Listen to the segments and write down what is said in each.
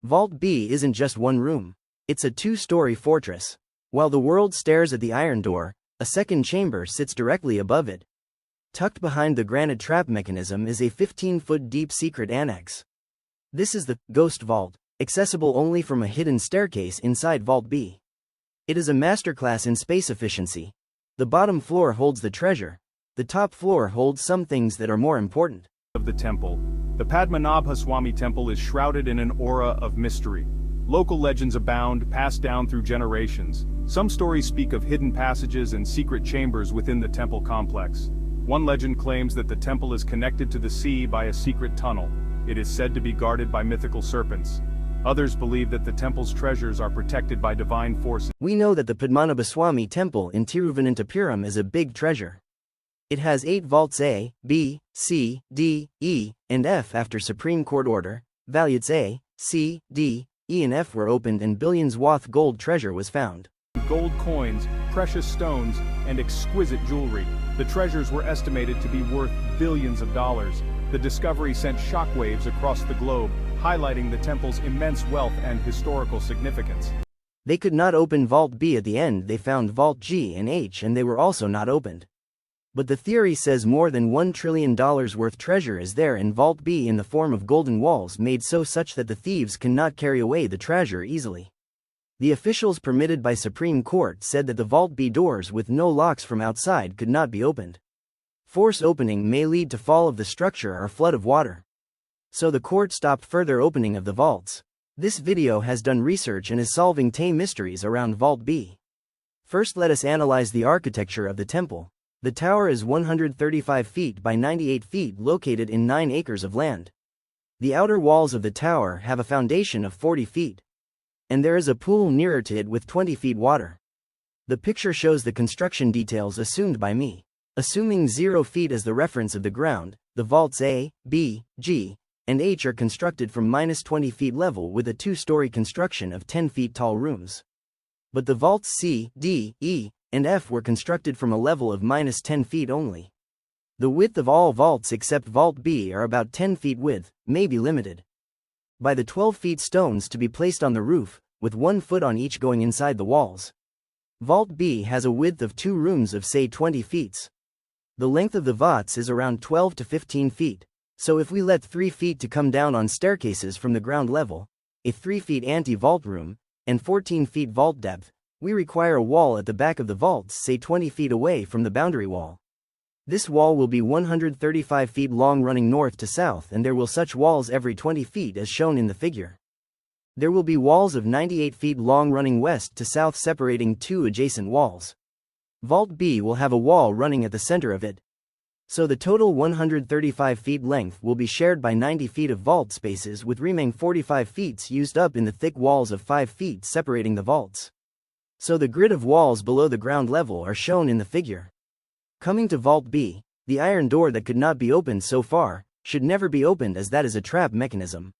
Vault B isn't just one room. It's a two-story fortress. While the world stares at the iron door, a second chamber sits directly above it. Tucked behind the granite trap mechanism is a 15-foot deep secret annex. This is the Ghost Vault, accessible only from a hidden staircase inside Vault B. It is a masterclass in space efficiency. The bottom floor holds the treasure. The top floor holds some things that are more important. Of the temple, the Padmanabhaswamy Temple is shrouded in an aura of mystery. Local legends abound, passed down through generations. Some stories speak of hidden passages and secret chambers within the temple complex. One legend claims that the temple is connected to the sea by a secret tunnel. It is said to be guarded by mythical serpents. Others believe that the temple's treasures are protected by divine forces. We know that the Padmanabhaswamy Temple in Thiruvananthapuram is a big treasure. It has 8 vaults A, B, C, D, E, and F after Supreme Court order. Vaults A, C, D, E and F were opened and billions worth gold treasure was found. Gold coins, precious stones, and exquisite jewelry. The treasures were estimated to be worth billions of dollars. The discovery sent shockwaves across the globe, highlighting the temple's immense wealth and historical significance. They could not open Vault B at the end. They found Vault G and H and they were also not opened. But the theory says more than $1 trillion worth treasure is there in Vault B in the form of golden walls made so such that the thieves cannot carry away the treasure easily. The officials permitted by Supreme Court said that the Vault B doors with no locks from outside could not be opened. Force opening may lead to fall of the structure or flood of water. So the court stopped further opening of the vaults. This video has done research and is solving mysteries around Vault B. First, let us analyze the architecture of the temple. The tower is 135 feet by 98 feet located in 9 acres of land. The outer walls of the tower have a foundation of 40 feet. And there is a pool nearer to it with 20 feet water. The picture shows the construction details assumed by me. Assuming 0 feet as the reference of the ground, the vaults A, B, G, and H are constructed from -20 feet level with a 2-story construction of 10 feet tall rooms. But the vaults C, D, E, and F were constructed from a level of -10 feet only. The width of all vaults except Vault B are about 10 feet width, may be limited by the 12 feet stones to be placed on the roof, with 1 foot on each going inside the walls. Vault B has a width of 2 rooms of say 20 feet. The length of the vaults is around 12 to 15 feet, so if we let 3 feet to come down on staircases from the ground level, a 3 feet anti-vault room, and 14 feet vault depth, we require a wall at the back of the vaults say 20 feet away from the boundary wall. This wall will be 135 feet long running north to south and there will such walls every 20 feet as shown in the figure. There will be walls of 98 feet long running west to south separating 2 adjacent walls. Vault B will have a wall running at the center of it. So the total 135 feet length will be shared by 90 feet of vault spaces with remaining 45 feet used up in the thick walls of 5 feet separating the vaults. So the grid of walls below the ground level are shown in the figure. Coming to Vault B, the iron door that could not be opened so far, should never be opened as that is a trap mechanism.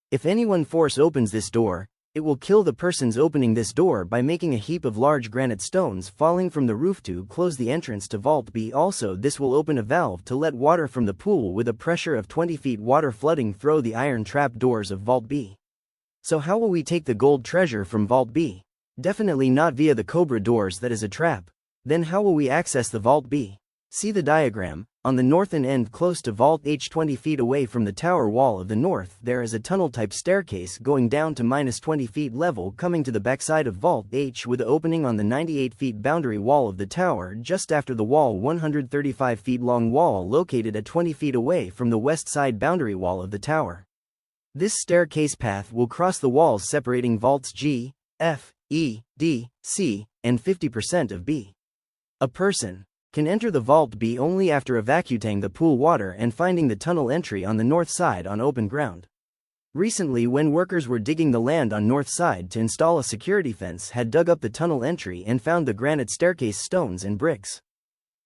If anyone force opens this door, it will kill the persons opening this door by making a heap of large granite stones falling from the roof to close the entrance to Vault B. Also this will open a valve to let water from the pool with a pressure of 20 feet water flooding through the iron trap doors of Vault B. So how will we take the gold treasure from Vault B? Definitely not via the Cobra doors, that is a trap. Then how will we access the Vault B? See the diagram. On the northern end close to Vault H 20 feet away from the tower wall of the north there is a tunnel-type staircase going down to -20 feet level coming to the backside of Vault H with an opening on the 98 feet boundary wall of the tower just after the wall 135 feet long wall located at 20 feet away from the west side boundary wall of the tower. This staircase path will cross the walls separating Vaults G, F, E, D, C, and 50% of B. A person can enter the Vault B only after evacuating the pool water and finding the tunnel entry on the north side on open ground. Recently, when workers were digging the land on north side to install a security fence, had dug up the tunnel entry and found the granite staircase stones and bricks.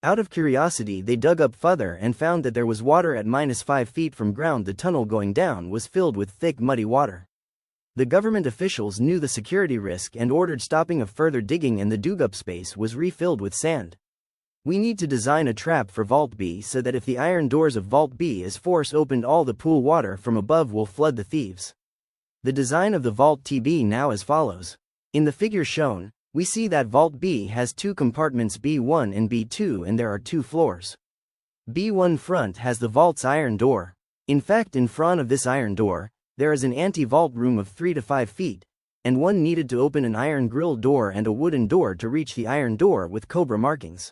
Out of curiosity they dug up further and found that there was water at -5 feet from ground. The tunnel going down was filled with thick muddy water. The government officials knew the security risk and ordered stopping of further digging and the dug-up space was refilled with sand. We need to design a trap for Vault B so that if the iron doors of Vault B is force opened all the pool water from above will flood the thieves. The design of the Vault TB now as follows. In the figure shown, we see that Vault B has two compartments B1 and B2 and there are two floors. B1 front has the vault's iron door. In fact, in front of this iron door, there is an anti-vault room of 3 to 5 feet, and one needed to open an iron grill door and a wooden door to reach the iron door with cobra markings.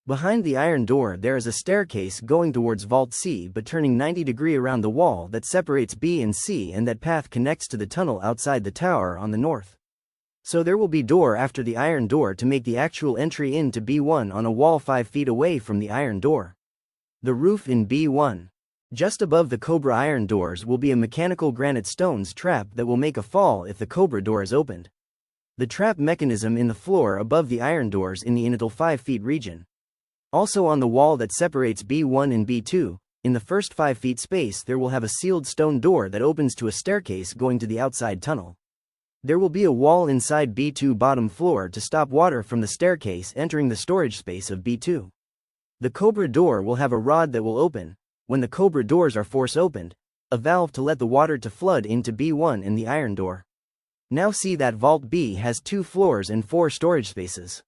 Behind the iron door there is a staircase going towards Vault C but turning 90 degrees around the wall that separates B and C, and that path connects to the tunnel outside the tower on the north. So there will be door after the iron door to make the actual entry into B1 on a wall 5 feet away from the iron door. The roof in B1. Just above the Cobra iron doors will be a mechanical granite stones trap that will make a fall if the Cobra door is opened. The trap mechanism in the floor above the iron doors in the initial 5 feet region. Also on the wall that separates B1 and B2, in the first 5 feet space there will have a sealed stone door that opens to a staircase going to the outside tunnel. There will be a wall inside B2 bottom floor to stop water from the staircase entering the storage space of B2. The Cobra door will have a rod that will open, when the Cobra doors are force opened, a valve to let the water to flood into B1 and the iron door. Now see that Vault B has 2 floors and 4 storage spaces.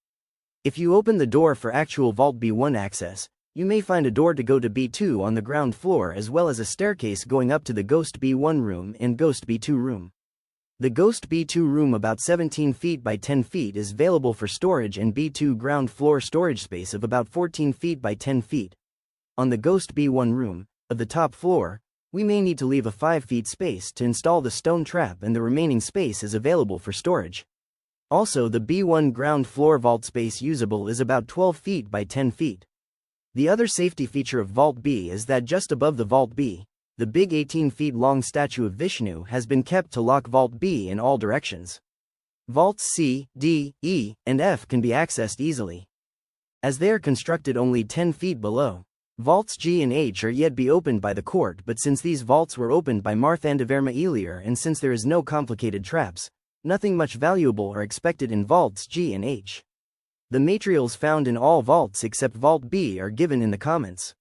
If you open the door for actual Vault B1 access, you may find a door to go to B2 on the ground floor as well as a staircase going up to the Ghost B1 room and Ghost B2 room. The Ghost B2 room, about 17 feet by 10 feet, is available for storage, and B2 ground floor storage space of about 14 feet by 10 feet. On the Ghost B1 room, of the top floor, we may need to leave a 5 feet space to install the stone trap, and the remaining space is available for storage. Also, the B1 ground floor vault space usable is about 12 feet by 10 feet. The other safety feature of Vault B is that just above the Vault B, the big 18 feet long statue of Vishnu has been kept to lock Vault B in all directions. Vaults C, D, E, and F can be accessed easily, as they are constructed only 10 feet below. Vaults G and H are yet be opened by the court, but since these vaults were opened by Marthandavarma earlier and since there is no complicated traps, nothing much valuable are expected in Vaults G and H. The materials found in all vaults except Vault B are given in the comments.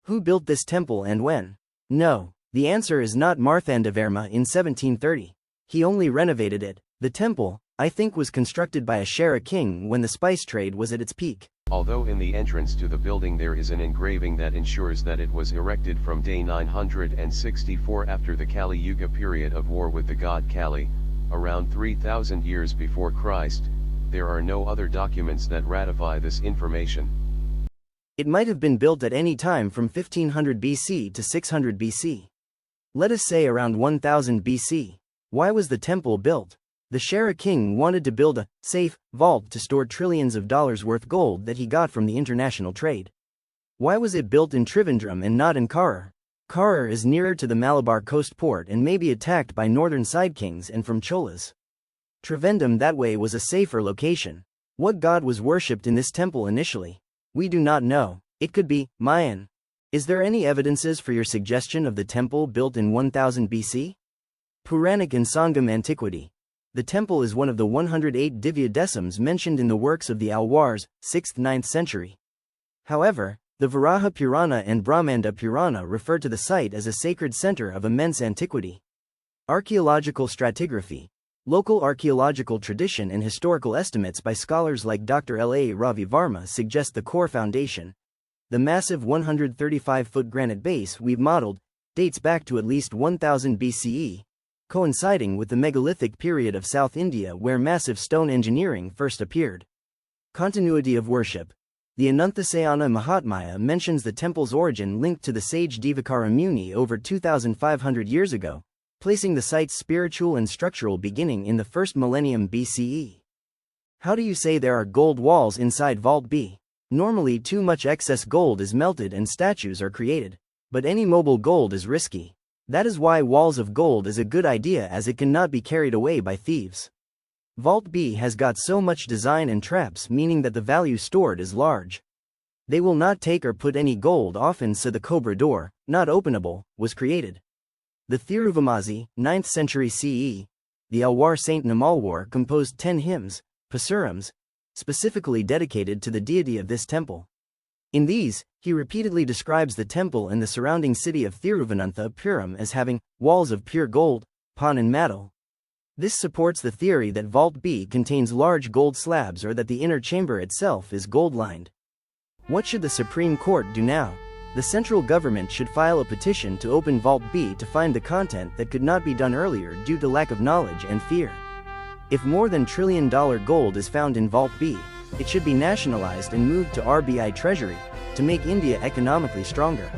Who built this temple and when? No, the answer is not Marthandavarma in 1730. He only renovated it. The temple, I think, was constructed by a Chera King when the spice trade was at its peak. Although in the entrance to the building there is an engraving that ensures that it was erected from day 964 after the Kali Yuga period of war with the god Kali, around 3000 years before Christ, there are no other documents that ratify this information. It might have been built at any time from 1500 BC to 600 BC. Let us say around 1000 BC. Why was the temple built? The Chera King wanted to build a safe vault to store trillions of dollars worth gold that he got from the international trade. Why was it built in Trivandrum and not in Karar? Karar is nearer to the Malabar coast port and may be attacked by northern side kings and from Cholas. Trivandrum that way was a safer location. What god was worshipped in this temple initially? We do not know. It could be Mayan. Is there any evidences for your suggestion of the temple built in 1000 BC? Puranic and Sangam antiquity. The temple is one of the 108 Divya Desams mentioned in the works of the Alwars, 6th-9th century. However, the Varaha Purana and Brahmanda Purana refer to the site as a sacred center of immense antiquity. Archaeological stratigraphy. Local archaeological tradition and historical estimates by scholars like Dr. L.A. Ravi Varma suggest the core foundation, the massive 135-foot granite base we've modeled, dates back to at least 1000 BCE, coinciding with the megalithic period of South India where massive stone engineering first appeared. Continuity of worship. The Ananthasayana Mahatmya mentions the temple's origin linked to the sage Divakara Muni over 2500 years ago, placing the site's spiritual and structural beginning in the first millennium BCE. How do you say there are gold walls inside Vault B? Normally too much excess gold is melted and statues are created, but any mobile gold is risky. That is why walls of gold is a good idea, as it cannot be carried away by thieves. Vault B has got so much design and traps, meaning that the value stored is large. They will not take or put any gold often, so the Cobra Door, not openable, was created. The Thiruvamazhi, 9th century CE, the Alwar Saint Namalwar composed 10 hymns, pasurams, specifically dedicated to the deity of this temple. In these, he repeatedly describes the temple and the surrounding city of Thiruvananthapuram as having walls of pure gold, Pon and Madel. This supports the theory that Vault B contains large gold slabs or that the inner chamber itself is gold-lined. What should the Supreme Court do now? The central government should file a petition to open Vault B to find the content that could not be done earlier due to lack of knowledge and fear. If more than $1 trillion gold is found in Vault B, it should be nationalized and moved to RBI Treasury to make India economically stronger.